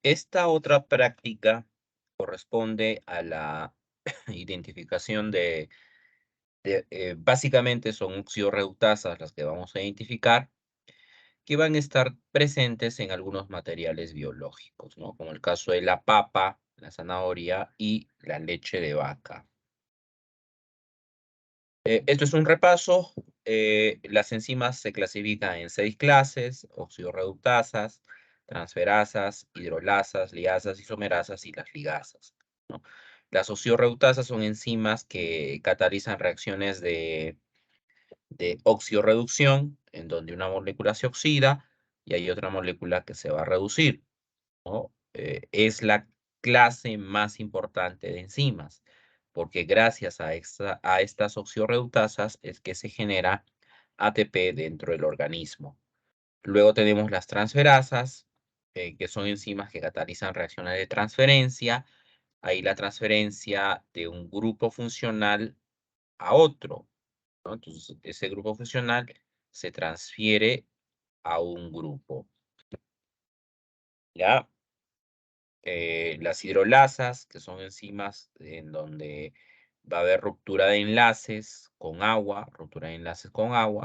Esta otra práctica corresponde a la identificación básicamente son oxidorreductasas las que vamos a identificar, que van a estar presentes en algunos materiales biológicos, ¿no? Como el caso de la papa, la zanahoria y la leche de vaca. Esto es un repaso. Las enzimas se clasifican en 6 clases: oxidorreductasas, transferasas, hidrolasas, liasas, isomerasas y las ligasas, ¿no? Las oxidorreductasas son enzimas que catalizan reacciones de oxidorreducción, en donde una molécula se oxida y hay otra molécula que se va a reducir, ¿no? Es la clase más importante de enzimas, porque gracias a estas oxidorreductasas es que se genera ATP dentro del organismo. Luego tenemos las transferasas, que son enzimas que catalizan reacciones de transferencia. Ahí la transferencia de un grupo funcional a otro, ¿no? Entonces, ese grupo funcional se transfiere a un grupo, ¿ya? Las hidrolasas, que son enzimas en donde va a haber ruptura de enlaces con agua,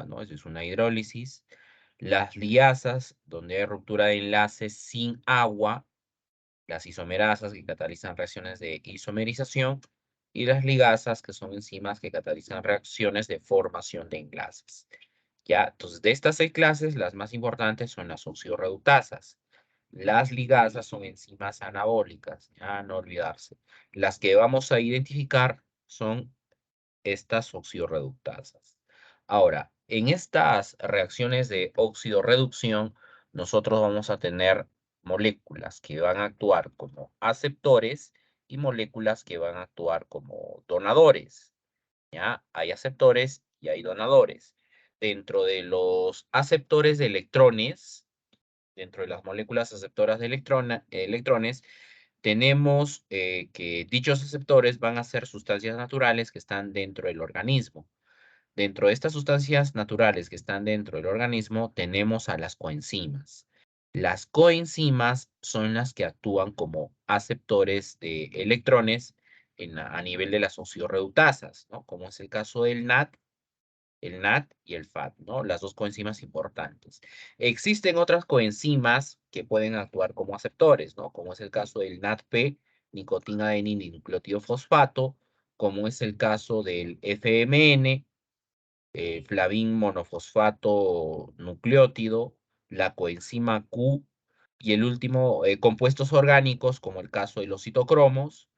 ¿no? Eso es una hidrólisis. Las liasas, donde hay ruptura de enlaces sin agua. Las isomerasas, que catalizan reacciones de isomerización. Y las ligasas, que son enzimas que catalizan reacciones de formación de enlaces. Ya, entonces, de estas 6 clases, las más importantes son las oxidorreductasas. Las ligasas son enzimas anabólicas, ya no olvidarse. Las que vamos a identificar son estas oxidorreductasas. Ahora, en estas reacciones de oxidorreducción, nosotros vamos a tener moléculas que van a actuar como aceptores y moléculas que van a actuar como donadores, ¿ya? Hay aceptores y hay donadores. Dentro de los aceptores de electrones, dentro de las moléculas aceptoras de electrones, tenemos que dichos aceptores van a ser sustancias naturales que están dentro del organismo. Dentro de estas sustancias naturales que están dentro del organismo, tenemos a las coenzimas. Las coenzimas son las que actúan como aceptores de electrones a nivel de las oxidorreductasas, ¿no? Como es el caso del NAT y el FAT, ¿no? Las dos coenzimas importantes. Existen otras coenzimas que pueden actuar como aceptores, ¿no? Como es el caso del NADP, nicotina dinucleótido fosfato, como es el caso del FMN, flavin monofosfato nucleótido, la coenzima Q y el último, compuestos orgánicos, como el caso de los citocromos,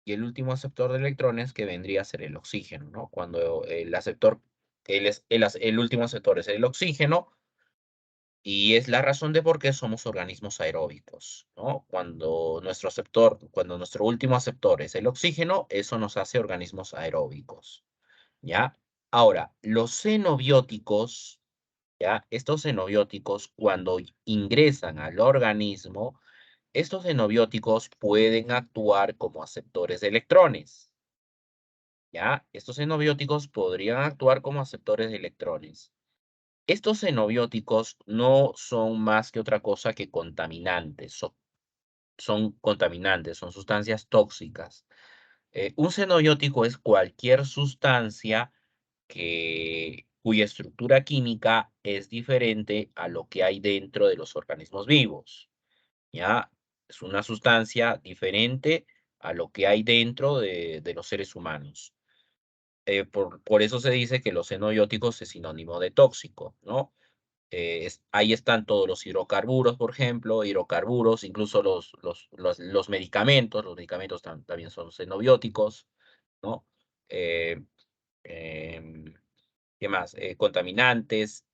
y el último aceptor de electrones que vendría a ser el oxígeno, ¿no? Cuando el aceptor, el último aceptor es el oxígeno, y es la razón de por qué somos organismos aeróbicos, ¿no? Cuando nuestro último aceptor es el oxígeno, eso nos hace organismos aeróbicos, ¿ya? Ahora, los xenobióticos, ¿ya? Estos xenobióticos, cuando ingresan al organismo, estos xenobióticos pueden actuar como aceptores de electrones, ¿ya? Estos xenobióticos podrían actuar como aceptores de electrones. Estos xenobióticos no son más que otra cosa que contaminantes, son contaminantes, son sustancias tóxicas. Un xenobiótico es cualquier sustancia cuya estructura química es diferente a lo que hay dentro de los organismos vivos, ¿ya? Es una sustancia diferente a lo que hay dentro de los seres humanos. Por eso se dice que los xenobióticos es sinónimo de tóxico, ¿no? Ahí están todos los hidrocarburos, por ejemplo, hidrocarburos, incluso los medicamentos. Los medicamentos también son xenobióticos, ¿no? Eh, em, ¿Qué más? Contaminantes,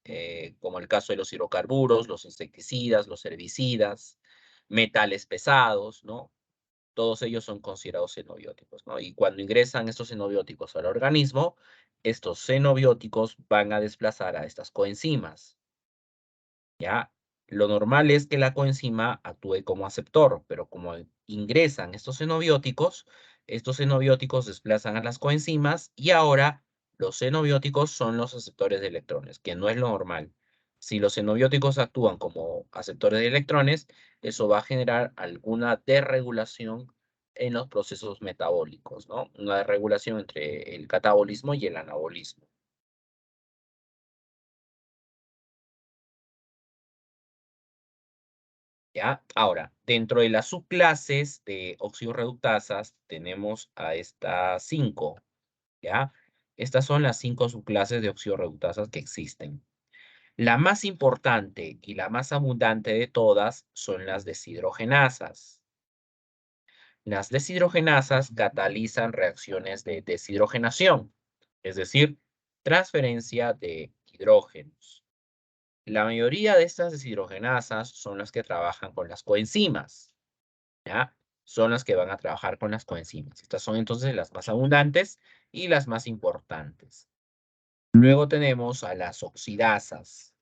como el caso de los hidrocarburos, los insecticidas, los herbicidas, metales pesados, ¿no? Todos ellos son considerados xenobióticos, ¿no? Y cuando ingresan estos xenobióticos al organismo, estos xenobióticos van a desplazar a estas coenzimas, ¿ya? Lo normal es que la coenzima actúe como aceptor, pero como ingresan estos xenobióticos desplazan a las coenzimas y ahora los xenobióticos son los aceptores de electrones, que no es lo normal. Si los xenobióticos actúan como aceptores de electrones, eso va a generar alguna desregulación en los procesos metabólicos, ¿no? Una desregulación entre el catabolismo y el anabolismo. ¿Ya? Ahora, dentro de las subclases de oxidorreductasas tenemos a estas 5, ¿ya? Estas son las 5 subclases de oxidorreductasas que existen. La más importante y la más abundante de todas son las deshidrogenasas. Las deshidrogenasas catalizan reacciones de deshidrogenación, es decir, transferencia de hidrógenos. La mayoría de estas deshidrogenasas son las que trabajan con las coenzimas, ¿ya? Son las que van a trabajar con las coenzimas. Estas son entonces las más abundantes y las más importantes. Luego tenemos a las oxidasas.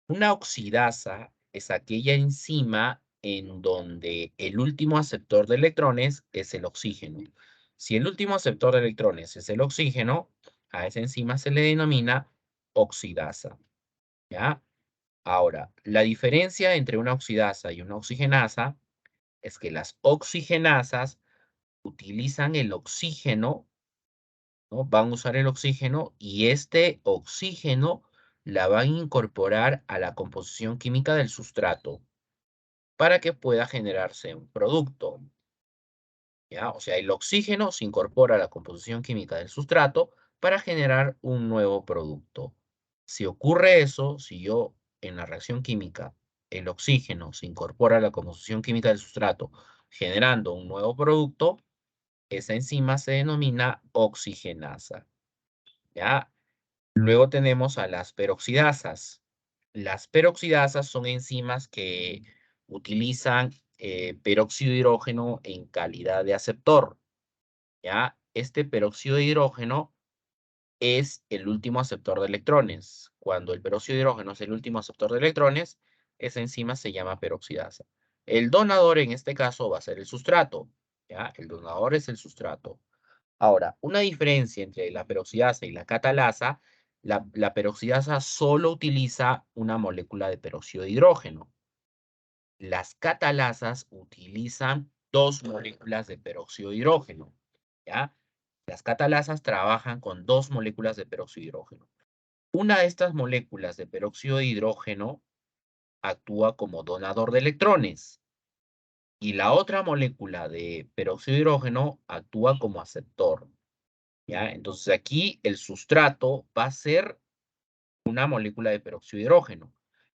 Una oxidasa es aquella enzima en donde el último aceptor de electrones es el oxígeno. Si el último aceptor de electrones es el oxígeno, a esa enzima se le denomina oxidasa, ¿ya? Ahora, la diferencia entre una oxidasa y una oxigenasa es que las oxigenasas utilizan el oxígeno, ¿no? Van a usar el oxígeno y este oxígeno la van a incorporar a la composición química del sustrato para que pueda generarse un producto, ¿ya? O sea, el oxígeno se incorpora a la composición química del sustrato para generar un nuevo producto. Si ocurre eso, si yo en la reacción química el oxígeno se incorpora a la composición química del sustrato generando un nuevo producto, esa enzima se denomina oxigenasa, ¿ya? Luego tenemos a las peroxidasas. Las peroxidasas son enzimas que utilizan peróxido de hidrógeno en calidad de aceptor, ¿ya? Este peróxido de hidrógeno es el último aceptor de electrones. Cuando el peróxido de hidrógeno es el último aceptor de electrones, esa enzima se llama peroxidasa. El donador en este caso va a ser el sustrato, ¿ya? El donador es el sustrato. Ahora, una diferencia entre la peroxidasa y la catalasa, la peroxidasa solo utiliza una molécula de peróxido de hidrógeno. Las catalasas utilizan dos moléculas de peróxido de hidrógeno, ¿ya? Las catalasas trabajan con dos moléculas de peróxido de hidrógeno. Una de estas moléculas de peróxido de hidrógeno actúa como donador de electrones y la otra molécula de peróxido de hidrógeno actúa como aceptor. ¿Ya? Entonces aquí el sustrato va a ser una molécula de peróxido de hidrógeno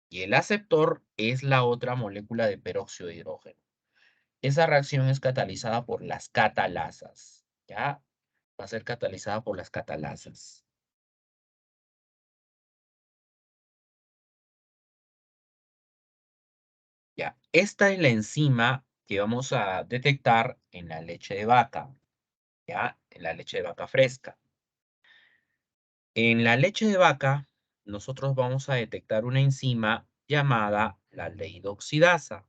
y el aceptor es la otra molécula de peróxido de hidrógeno. Esa reacción es catalizada por las catalasas, ¿ya? Va a ser catalizada por las catalasas. Ya, esta es la enzima que vamos a detectar en la leche de vaca, ¿ya? En la leche de vaca fresca. En la leche de vaca, nosotros vamos a detectar una enzima llamada la aldehído oxidasa.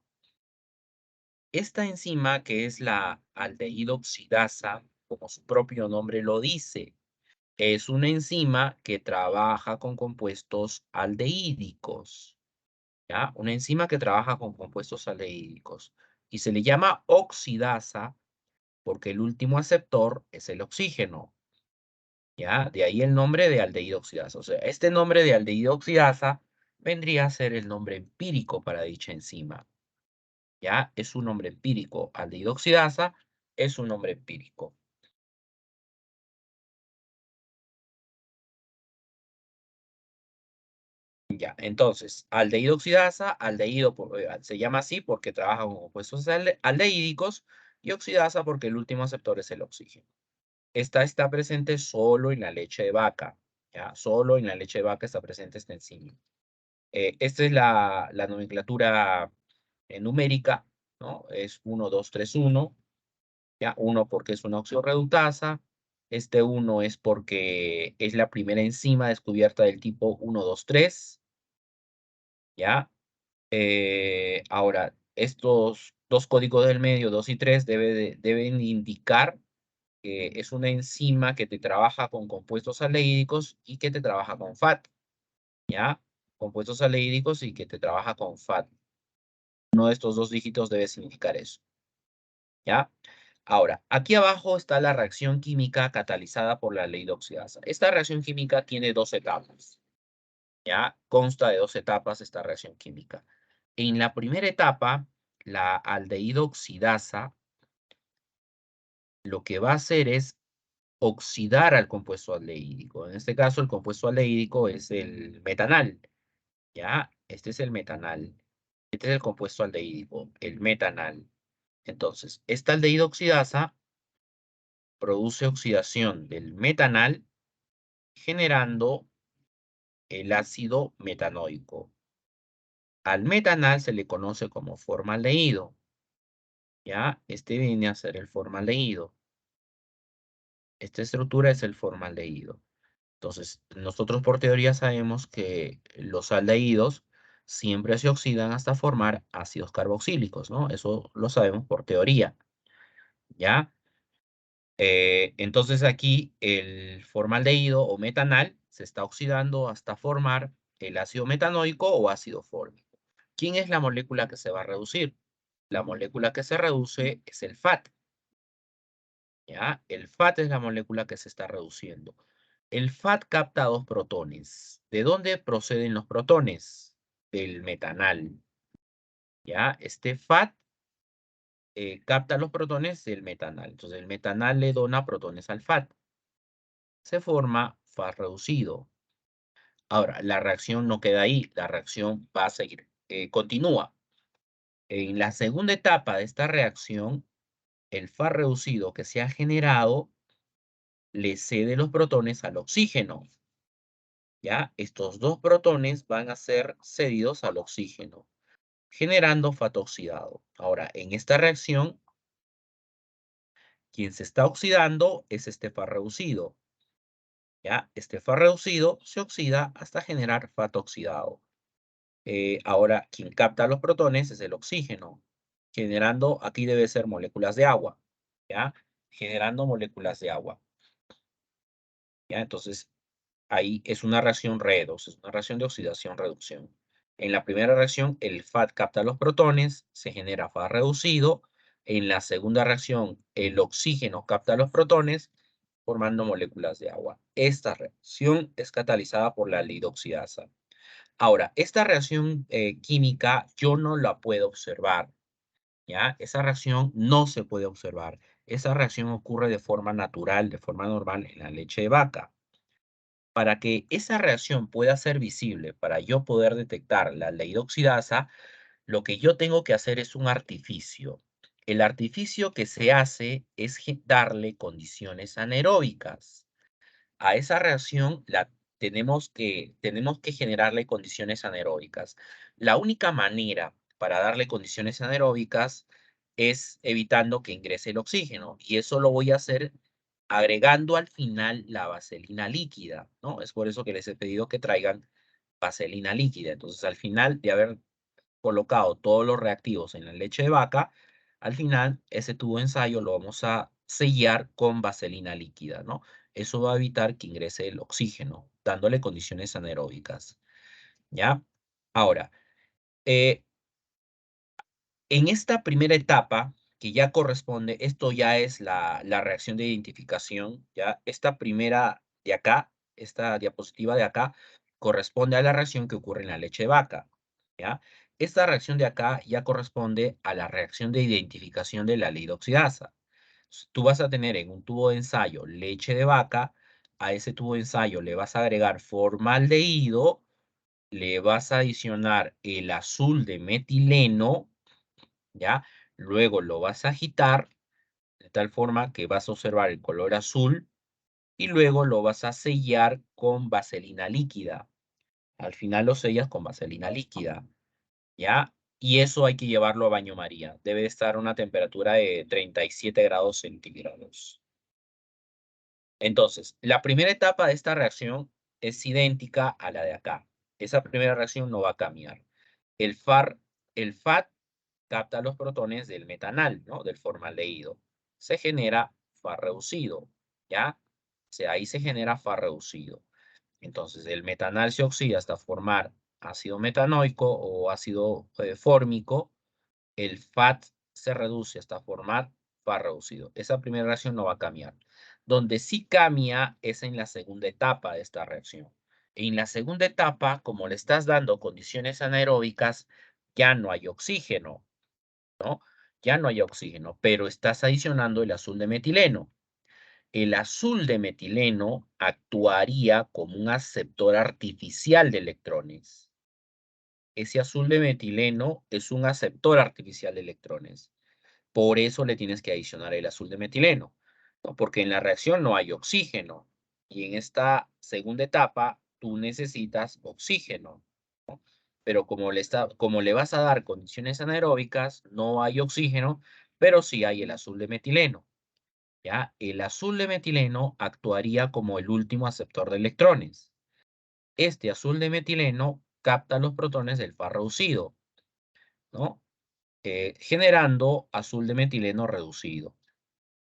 Esta enzima, que es la aldehído oxidasa, como su propio nombre lo dice, es una enzima que trabaja con compuestos aldehídicos, ¿ya? Una enzima que trabaja con compuestos aldehídicos. Y se le llama oxidasa porque el último aceptor es el oxígeno, ¿ya? De ahí el nombre de aldehído oxidasa. O sea, este nombre de aldehído oxidasa vendría a ser el nombre empírico para dicha enzima, ¿ya? Es un nombre empírico. Aldehído oxidasa es un nombre empírico. Ya, entonces, aldehído oxidasa, se llama así porque trabaja con compuestos aldehídicos y oxidasa porque el último aceptor es el oxígeno. Esta está presente solo en la leche de vaca, ¿ya? Solo en la leche de vaca está presente esta enzima. Esta es la nomenclatura numérica, ¿no? Es 1, 2, 3, 1, ¿ya? 1 porque es una oxidorreductasa. Este 1 es porque es la primera enzima descubierta del tipo 1, 2, 3, ¿ya? Ahora, estos dos códigos del medio, 2 y 3, deben indicar que es una enzima que te trabaja con compuestos aldehídicos y que te trabaja con FAT, ¿ya? compuestos aldehídicos y que te trabaja con FAT. Uno de estos dos dígitos debe significar eso, ¿ya? Ahora, aquí abajo está la reacción química catalizada por la aldehído-oxidasa. Esta reacción química tiene dos etapas, ¿ya? Consta de dos etapas esta reacción química. En la primera etapa, la aldehído-oxidasa lo que va a hacer es oxidar al compuesto aldehídico. En este caso, el compuesto aldehídico es el metanal, ¿ya? Este es el metanal. Este es el compuesto aldehídico, el metanal. Entonces, esta aldehído oxidasa produce oxidación del metanal generando el ácido metanoico. Al metanal se le conoce como formaldehído, ¿ya? Este viene a ser el formaldehído. Esta estructura es el formaldehído. Entonces, nosotros por teoría sabemos que los aldehídos siempre se oxidan hasta formar ácidos carboxílicos, ¿no? Eso lo sabemos por teoría, ¿ya? Entonces aquí el formaldehído o metanal se está oxidando hasta formar el ácido metanoico o ácido fórmico. ¿Quién es la molécula que se va a reducir? La molécula que se reduce es el FAT, ¿ya? El FAT es la molécula que se está reduciendo. El FAT capta dos protones. ¿De dónde proceden los protones? Del metanal, ¿ya? Este FAT capta los protones del metanal. Entonces el metanal le dona protones al FAT. Se forma FAT reducido. Ahora, la reacción no queda ahí, la reacción va a seguir, continúa. En la segunda etapa de esta reacción, el FAT reducido que se ha generado le cede los protones al oxígeno. ¿Ya? Estos dos protones van a ser cedidos al oxígeno, generando FAT oxidado. Ahora, en esta reacción, quien se está oxidando es este FAT reducido. ¿Ya? Este FAT reducido se oxida hasta generar FAT oxidado. Ahora, quien capta los protones es el oxígeno, generando, aquí debe ser moléculas de agua, ¿ya? Generando moléculas de agua, ¿ya? Entonces, ahí es una reacción redox, es una reacción de oxidación-reducción. En la primera reacción, el FAT capta los protones, se genera FAT reducido. En la segunda reacción, el oxígeno capta los protones, formando moléculas de agua. Esta reacción es catalizada por la lidoxidasa. Ahora, esta reacción química yo no la puedo observar, ¿ya? Esa reacción no se puede observar. Esa reacción ocurre de forma natural, de forma normal en la leche de vaca. Para que esa reacción pueda ser visible, para yo poder detectar la aldehído-oxidasa, lo que yo tengo que hacer es un artificio. El artificio que se hace es darle condiciones anaeróbicas. A esa reacción tenemos que generarle condiciones anaeróbicas. La única manera para darle condiciones anaeróbicas es evitando que ingrese el oxígeno, y eso lo voy a hacer agregando al final la vaselina líquida, ¿no? Es por eso que les he pedido que traigan vaselina líquida. Entonces, al final de haber colocado todos los reactivos en la leche de vaca, al final ese tubo de ensayo lo vamos a sellar con vaselina líquida, ¿no? Eso va a evitar que ingrese el oxígeno, dándole condiciones anaeróbicas, ¿ya? Ahora, eh, en esta primera etapa, que ya corresponde, esto ya es la reacción de identificación, ¿ya? Esta primera de acá, esta diapositiva de acá, corresponde a la reacción que ocurre en la leche de vaca, ¿ya? Esta reacción de acá ya corresponde a la reacción de identificación de la lidoxidasa. Tú vas a tener en un tubo de ensayo leche de vaca, a ese tubo de ensayo le vas a agregar formaldehído, le vas a adicionar el azul de metileno, ¿ya? Luego lo vas a agitar de tal forma que vas a observar el color azul y luego lo vas a sellar con vaselina líquida. Al final lo sellas con vaselina líquida, ¿ya? Y eso hay que llevarlo a baño María. Debe estar a una temperatura de 37 grados centígrados. Entonces, la primera etapa de esta reacción es idéntica a la de acá. Esa primera reacción no va a cambiar. El FAT capta los protones del metanal, ¿no? Del formaldehído. Se genera FAT reducido, ¿ya? O sea, ahí se genera FAT reducido. Entonces, el metanal se oxida hasta formar ácido metanoico o ácido fórmico, el FAT se reduce hasta formar FAT reducido. Esa primera reacción no va a cambiar. Donde sí cambia es en la segunda etapa de esta reacción. En la segunda etapa, como le estás dando condiciones anaeróbicas, ya no hay oxígeno, ¿no? Ya no hay oxígeno, pero estás adicionando el azul de metileno. El azul de metileno actuaría como un aceptor artificial de electrones. Ese azul de metileno es un aceptor artificial de electrones. Por eso le tienes que adicionar el azul de metileno, ¿no? Porque en la reacción no hay oxígeno. Y en esta segunda etapa, tú necesitas oxígeno, ¿no? Pero como le vas a dar condiciones anaeróbicas, no hay oxígeno, pero sí hay el azul de metileno. ¿Ya? El azul de metileno actuaría como el último aceptor de electrones. Este azul de metileno capta los protones del FAR reducido, ¿no? Generando azul de metileno reducido.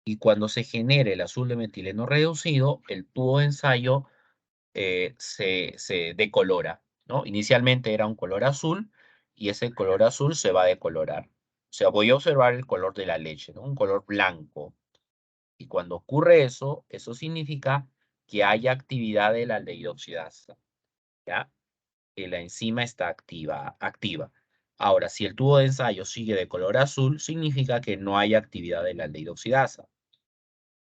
Y cuando se genere el azul de metileno reducido, el tubo de ensayo se decolora, ¿no? Inicialmente era un color azul y ese color azul se va a decolorar. O sea, voy a observar el color de la leche, ¿no? Un color blanco. Y cuando ocurre eso, eso significa que hay actividad de la aldehído oxidasa, ¿ya? Que la enzima está activa. Ahora, si el tubo de ensayo sigue de color azul, significa que no hay actividad de la aldehído oxidasa.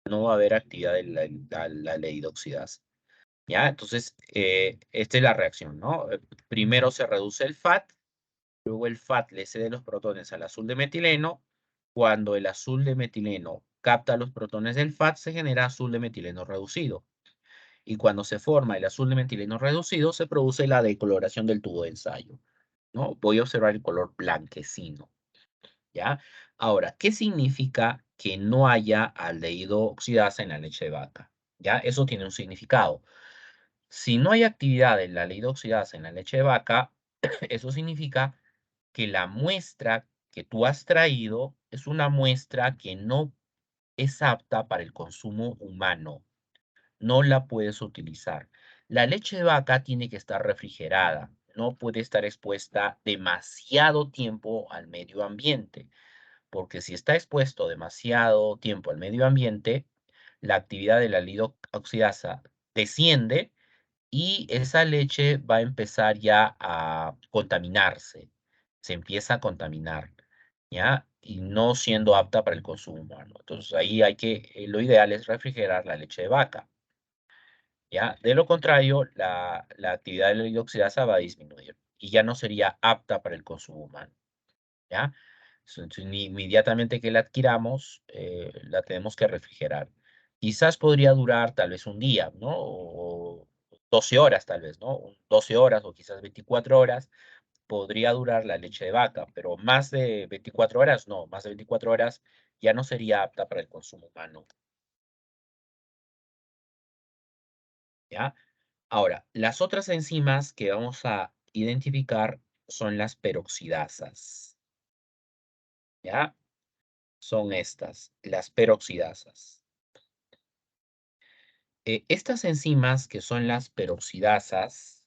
No va a haber actividad de la aldehído oxidasa. ¿Ya? Entonces, esta es la reacción, ¿no? Primero se reduce el FAT, luego el FAT le cede los protones al azul de metileno. Cuando el azul de metileno capta los protones del FAT, se genera azul de metileno reducido. Y cuando se forma el azul de metileno reducido, se produce la decoloración del tubo de ensayo, ¿no? Voy a observar el color blanquecino, ¿ya? Ahora, ¿qué significa que no haya aldehído oxidasa en la leche de vaca? ¿Ya? Eso tiene un significado. Si no hay actividad en la aldehído oxidasa en la leche de vaca, eso significa que la muestra que tú has traído es una muestra que no es apta para el consumo humano. No la puedes utilizar. La leche de vaca tiene que estar refrigerada, no puede estar expuesta demasiado tiempo al medio ambiente, porque si está expuesto demasiado tiempo al medio ambiente, la actividad de la aldehído oxidasa desciende y esa leche va a empezar ya a contaminarse, se empieza a contaminar, ¿ya? Y no siendo apta para el consumo humano. Entonces ahí lo ideal es refrigerar la leche de vaca. ¿Ya? De lo contrario, la actividad de la hidroxilasa va a disminuir y ya no sería apta para el consumo humano, ¿ya? Entonces, inmediatamente que la adquiramos, la tenemos que refrigerar. Quizás podría durar tal vez un día, ¿no? O 12 horas tal vez, ¿no? 12 horas o quizás 24 horas podría durar la leche de vaca, pero más de 24 horas, no, más de 24 horas ya no sería apta para el consumo humano, ¿ya? Ahora, las otras enzimas que vamos a identificar son las peroxidasas, ¿ya? Son estas, las peroxidasas. Estas enzimas que son las peroxidasas,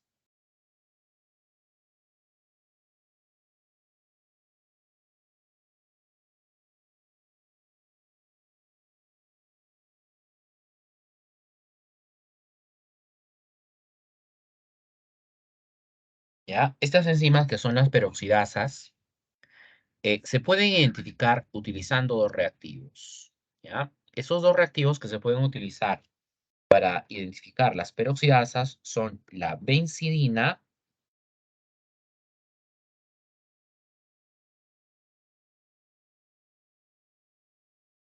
¿ya? Estas enzimas que son las peroxidasas se pueden identificar utilizando dos reactivos, ¿ya? Esos dos reactivos que se pueden utilizar para identificar las peroxidasas son la benzidina,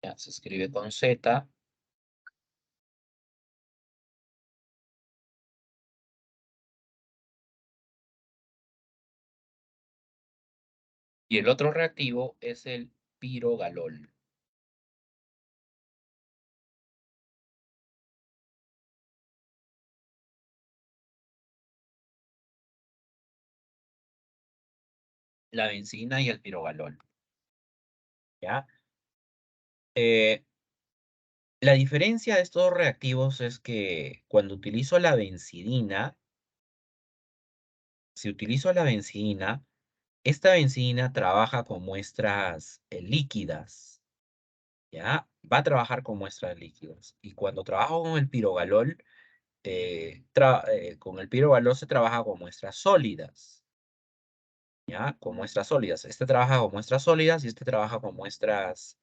ya se escribe con Z, y el otro reactivo es el pirogalol. La benzina y el pirogalol, ¿ya? Eh, la diferencia de estos dos reactivos es que cuando utilizo la benzidina, si utilizo la benzina, esta benzina trabaja con muestras líquidas, ¿ya? Va a trabajar con muestras líquidas. Y cuando trabajo con el pirogalol, con el pirogalol se trabaja con muestras sólidas, ¿ya? Con muestras sólidas. Este trabaja con muestras sólidas y este trabaja con muestras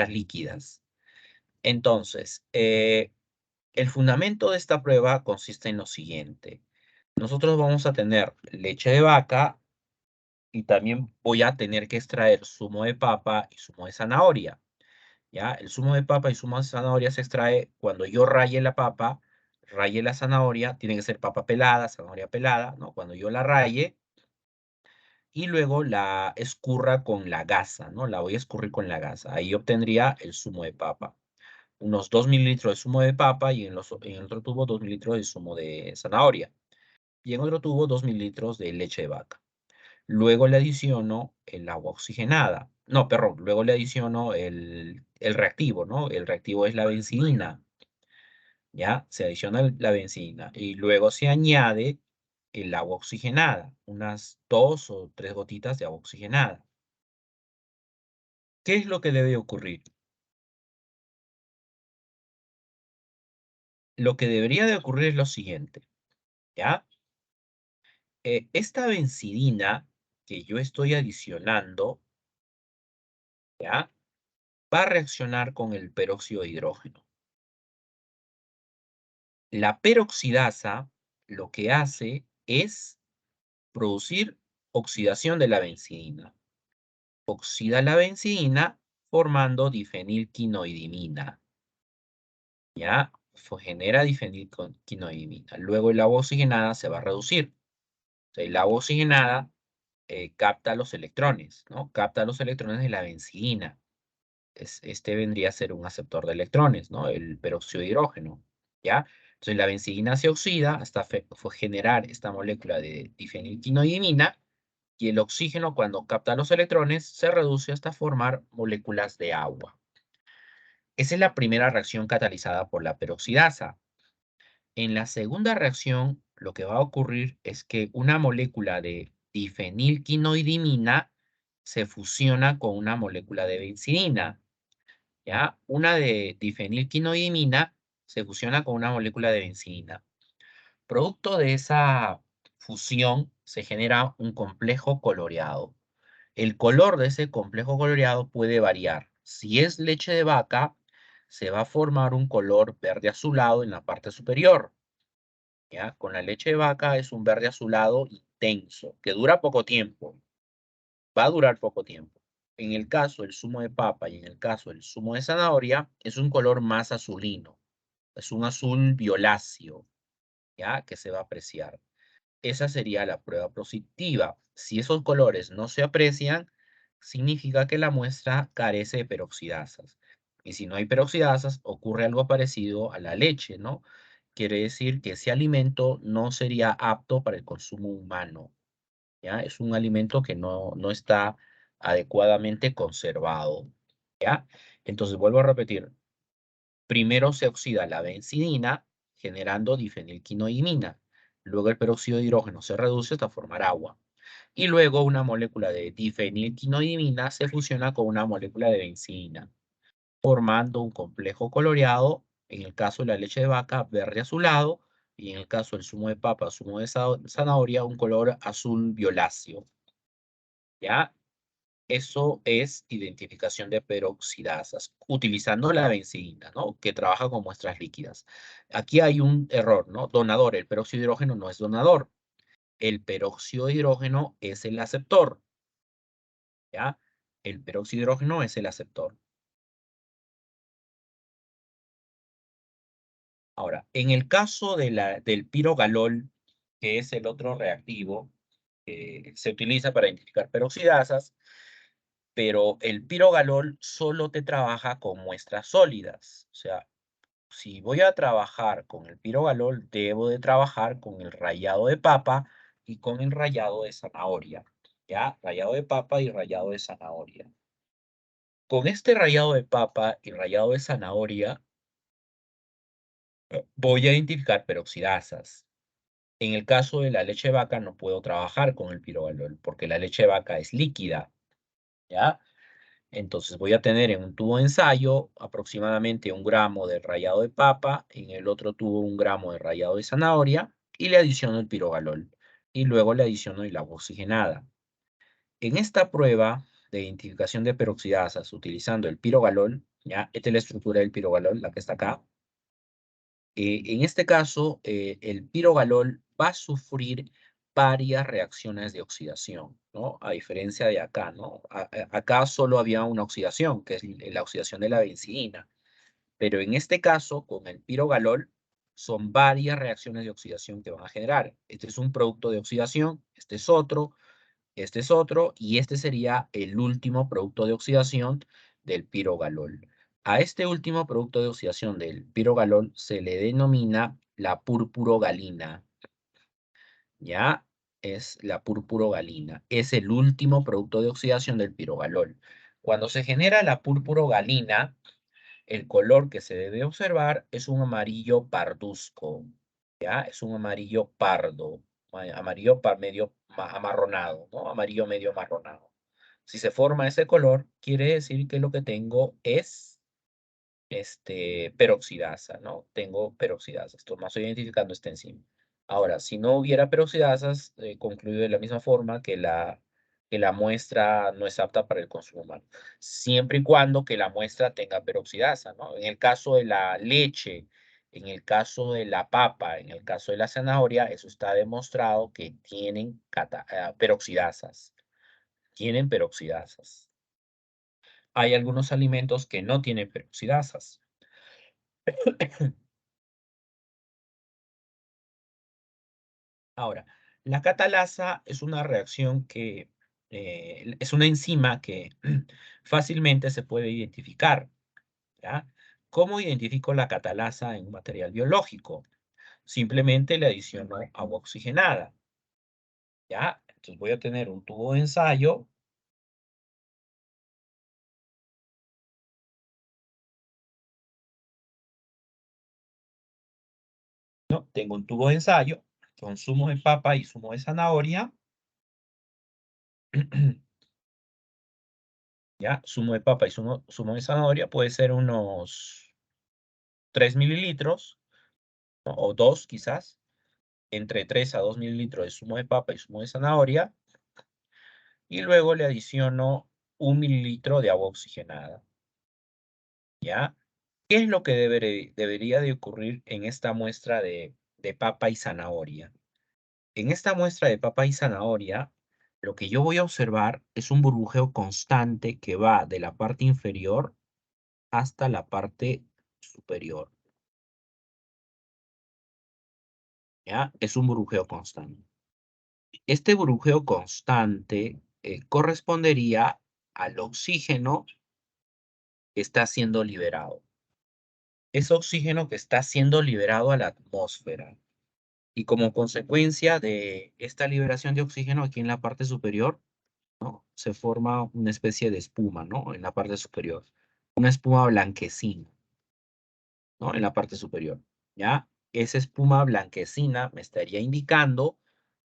líquidas. Entonces, el fundamento de esta prueba consiste en lo siguiente. Nosotros vamos a tener leche de vaca y también voy a tener que extraer zumo de papa y zumo de zanahoria, ¿ya? El zumo de papa y zumo de zanahoria se extrae cuando yo raye la papa, raye la zanahoria, tiene que ser papa pelada, zanahoria pelada, ¿no? Cuando yo la raye y luego la escurra con la gasa, ¿no? La voy a escurrir con la gasa. Ahí obtendría el zumo de papa. Unos 2 mililitros de zumo de papa y en otro tubo 2 mililitros de zumo de zanahoria. Y en otro tubo 2 mililitros de leche de vaca. Luego le adiciono el agua oxigenada. No, perdón, luego le adiciono el reactivo, ¿no? El reactivo es la benzina, ¿ya? Se adiciona la benzina y luego se añade el agua oxigenada, unas 2 o 3 gotitas de agua oxigenada. ¿Qué es lo que debe ocurrir? Lo que debería de ocurrir es lo siguiente, ¿ya? Esta benzidina que yo estoy adicionando, ¿ya? Va a reaccionar con el peróxido de hidrógeno. La peroxidasa lo que hace es producir oxidación de la benzina. Oxida la benzina formando difenilquinoidimina, ¿ya? Genera difenilquinoidimina. Luego el agua oxigenada se va a reducir. O sea, el agua oxigenada capta los electrones, ¿no? Capta los electrones de la benzina. Este vendría a ser un aceptor de electrones, ¿no? El peróxido de hidrógeno, ¿ya? Entonces la benzina se oxida hasta generar esta molécula de difenilquinoidimina y el oxígeno cuando capta los electrones se reduce hasta formar moléculas de agua. Esa es la primera reacción catalizada por la peroxidasa. En la segunda reacción, lo que va a ocurrir es que una molécula de difenilquinoidimina se fusiona con una molécula de benzina, ¿ya? Una de difenilquinoidimina se fusiona con una molécula de benzina. Producto de esa fusión se genera un complejo coloreado. El color de ese complejo coloreado puede variar. Si es leche de vaca, se va a formar un color verde azulado en la parte superior, ¿ya? Con la leche de vaca es un verde azulado intenso, que dura poco tiempo. Va a durar poco tiempo. En el caso del zumo de papa y en el caso del zumo de zanahoria, es un color más azulino. Es un azul violáceo, ¿ya? Que se va a apreciar. Esa sería la prueba positiva. Si esos colores no se aprecian, significa que la muestra carece de peroxidasas. Y si no hay peroxidasas, ocurre algo parecido a la leche, ¿no? Quiere decir que ese alimento no sería apto para el consumo humano, ¿ya? Es un alimento que no está adecuadamente conservado, ¿ya? Entonces, vuelvo a repetir. Primero se oxida la benzidina, generando difenilquinoidimina. Luego el peróxido de hidrógeno se reduce hasta formar agua. Y luego una molécula de difenilquinoidimina se fusiona con una molécula de benzina, formando un complejo coloreado, en el caso de la leche de vaca, verde azulado, y en el caso del zumo de papa, zumo de zanahoria, un color azul violáceo. ¿Ya? Eso es identificación de peroxidasas, utilizando la benzina, ¿no? Que trabaja con muestras líquidas. Aquí hay un error, ¿no? Donador, el peróxido de hidrógeno no es donador. El peróxido de hidrógeno es el aceptor, ¿ya? El peróxido de hidrógeno es el aceptor. Ahora, en el caso del pirogalol, que es el otro reactivo que se utiliza para identificar peroxidasas, pero el pirogalol solo te trabaja con muestras sólidas. O sea, si voy a trabajar con el pirogalol, debo de trabajar con el rallado de papa y con el rallado de zanahoria. ¿Ya? Rallado de papa y rallado de zanahoria. Con este rallado de papa y rallado de zanahoria, voy a identificar peroxidasas. En el caso de la leche de vaca no puedo trabajar con el pirogalol porque la leche de vaca es líquida, ¿ya? Entonces voy a tener en un tubo de ensayo aproximadamente 1 gramo de rallado de papa, en el otro tubo 1 gramo de rallado de zanahoria y le adiciono el pirogalol y luego le adiciono el agua oxigenada. En esta prueba de identificación de peroxidasas utilizando el pirogalol, ya, esta es la estructura del pirogalol, la que está acá. En este caso, el pirogalol va a sufrir varias reacciones de oxidación, ¿no? A diferencia de acá, ¿no? Acá solo había una oxidación, que es la oxidación de la benzina. Pero en este caso, con el pirogalol, son varias reacciones de oxidación que van a generar. Este es un producto de oxidación, este es otro, y este sería el último producto de oxidación del pirogalol. A este último producto de oxidación del pirogalol se le denomina la purpurogalina, ¿ya? Es la purpurogalina. Es el último producto de oxidación del pirogalol. Cuando se genera la purpurogalina, el color que se debe observar es un amarillo parduzco, ¿ya? Es un amarillo pardo, amarillo medio amarronado, ¿no? Amarillo medio amarronado. Si se forma ese color, quiere decir que lo que tengo es peroxidasa, ¿no? Tengo peroxidasa. Esto más estoy identificando esta enzima. Ahora, si no hubiera peroxidasas, concluyo de la misma forma que la muestra no es apta para el consumo humano, siempre y cuando que la muestra tenga peroxidasa, ¿no? En el caso de la leche, en el caso de la papa, en el caso de la zanahoria, eso está demostrado que tienen peroxidasas, tienen peroxidasas. Hay algunos alimentos que no tienen peroxidasas. Ahora, la catalasa es una reacción que es una enzima que fácilmente se puede identificar, ¿ya? ¿Cómo identifico la catalasa en un material biológico? Simplemente le adiciono agua oxigenada, ¿ya? Entonces voy a tener un tubo de ensayo, ¿no? Tengo un tubo de ensayo con zumo de papa y zumo de zanahoria, ¿ya? Zumo de papa y zumo de zanahoria puede ser unos 3 mililitros, ¿no? O 2 quizás. Entre 3 a 2 mililitros de zumo de papa y zumo de zanahoria, y luego le adiciono 1 mililitro de agua oxigenada, ¿ya? ¿Qué es lo que debería de ocurrir en esta muestra de papa y zanahoria? En esta muestra de papa y zanahoria, lo que yo voy a observar es un burbujeo constante que va de la parte inferior hasta la parte superior, ¿ya? Es un burbujeo constante. Este burbujeo constante correspondería al oxígeno que está siendo liberado. Es oxígeno que está siendo liberado a la atmósfera. Y como consecuencia de esta liberación de oxígeno aquí en la parte superior, ¿no? Se forma una especie de espuma, ¿no? En la parte superior. Una espuma blanquecina, ¿no? En la parte superior, ¿ya? Esa espuma blanquecina me estaría indicando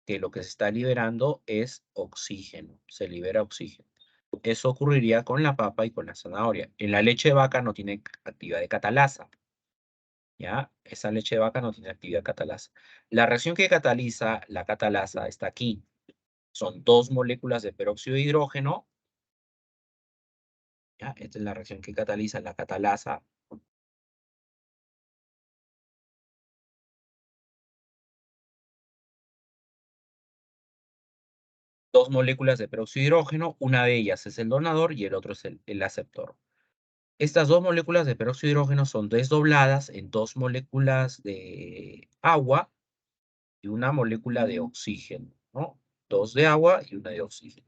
que lo que se está liberando es oxígeno, se libera oxígeno. Eso ocurriría con la papa y con la zanahoria. En la leche de vaca no tiene actividad de catalasa, ¿ya? Esa leche de vaca no tiene actividad catalasa. La reacción que cataliza la catalasa está aquí. Son 2 moléculas de peróxido de hidrógeno, ¿ya? Esta es la reacción que cataliza la catalasa. 2 moléculas de peróxido de hidrógeno, una de ellas es el donador y el otro es el aceptor. Estas 2 moléculas de peróxido de hidrógeno son desdobladas en 2 moléculas de agua y una molécula de oxígeno, ¿no? 2 de agua y una de oxígeno.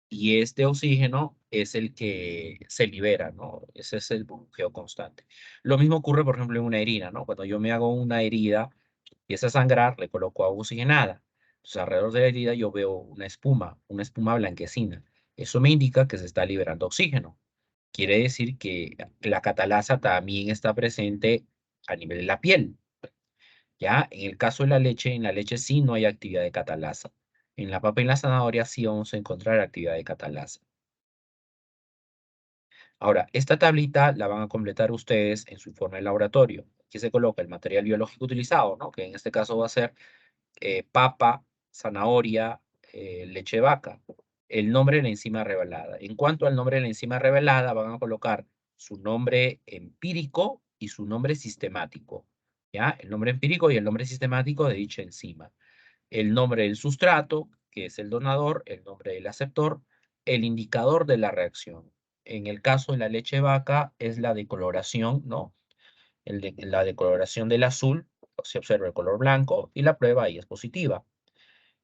Y este oxígeno es el que se libera, ¿no? Ese es el burbujeo constante. Lo mismo ocurre, por ejemplo, en una herida, ¿no? Cuando yo me hago una herida y empieza a sangrar, le coloco agua oxigenada. Entonces, alrededor de la herida yo veo una espuma blanquecina. Eso me indica que se está liberando oxígeno. Quiere decir que la catalasa también está presente a nivel de la piel. ¿ya? En el caso de la leche, en la leche sí no hay actividad de catalasa. En la papa y en la zanahoria sí vamos a encontrar actividad de catalasa. Ahora, esta tablita la van a completar ustedes en su informe de laboratorio. Aquí se coloca el material biológico utilizado, ¿no? Que en este caso va a ser papa, zanahoria, leche de vaca. El nombre de la enzima revelada. En cuanto al nombre de la enzima revelada, van a colocar su nombre empírico y su nombre sistemático, ¿ya? El nombre empírico y el nombre sistemático de dicha enzima. El nombre del sustrato, que es el donador, el nombre del aceptor, el indicador de la reacción. En el caso de la leche de vaca es la decoloración, ¿no? La decoloración del azul, se observa el color blanco y la prueba ahí es positiva.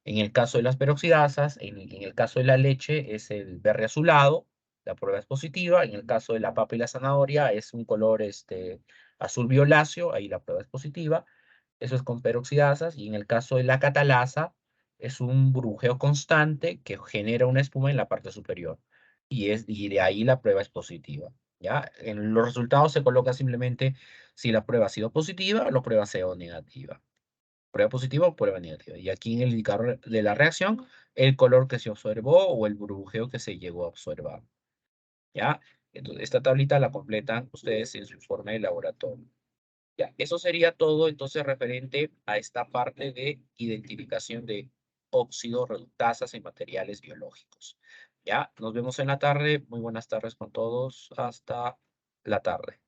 En el caso de las peroxidasas, en el caso de la leche es el verde azulado, la prueba es positiva. En el caso de la papa y la zanahoria es un color azul violáceo, ahí la prueba es positiva. Eso es con peroxidasas. Y en el caso de la catalasa es un burbujeo constante que genera una espuma en la parte superior. Y de ahí la prueba es positiva. ¿Ya? En los resultados se coloca simplemente si la prueba ha sido positiva o la prueba ha sido negativa. Prueba positiva o prueba negativa. Y aquí en el indicador de la reacción, el color que se observó o el burbujeo que se llegó a observar. ¿Ya? Entonces, esta tablita la completan ustedes en su informe de laboratorio. Ya, eso sería todo entonces referente a esta parte de identificación de óxidos, reductasas en materiales biológicos. Ya, nos vemos en la tarde. Muy buenas tardes con todos. Hasta la tarde.